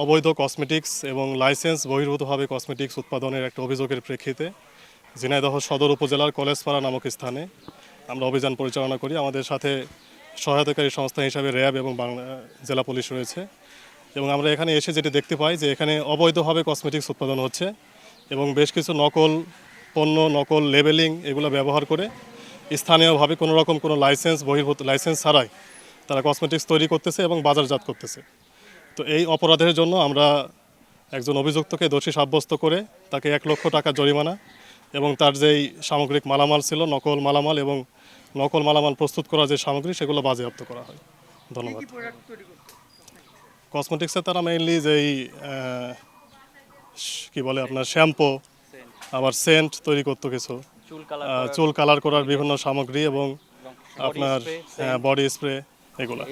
অবৈধ কসমেটিক্স এবং licence বহির্ভূতভাবে cosmetics উৎপাদনের একটা অভিযোগের প্রেক্ষিতে ঝিনাইদহ সদর উপজেলার কলেজপাড়া নামক স্থানে আমরা অভিযান পরিচালনা করি। আমাদের সাথে সহায়তাকারী সংস্থা হিসাবে র্যাব এবং বাংলা জেলা পুলিশ রয়েছে এবং আমরা এখানে এসে যেটি দেখতে পাই যে এখানে অবৈধভাবে কসমেটিক্স উৎপাদন হচ্ছে এবং বেশ কিছু নকল পণ্য, নকল লেবেলিং এগুলো ব্যবহার করে স্থানীয়ভাবে কোনো রকম কোনো বহির্ভূত লাইসেন্স ছাড়াই তারা কসমেটিক্স তৈরি করতেছে এবং বাজারজাত করতেছে। তো এই অপরাধের জন্য আমরা একজন অভিযুক্তকে দোষী সাব্যস্ত করে তাকে 1 লক্ষ টাকা জরিমানা এবং তার যেই সামগ্রিক মালামাল ছিল নকল মালামাল এবং নকল মালামাল প্রস্তুত করার যে সামগ্রী সেগুলো বাজেয়াপ্ত করা হয়। ধন্যবাদ। কসমেটিক্সে তারা মেইনলি যেই কি বলে আপনার শ্যাম্পু, আবার সেন্ট তৈরি করতো, কিছু চুল কালার করার বিভিন্ন সামগ্রী এবং আপনার বডি স্প্রে এগুলো।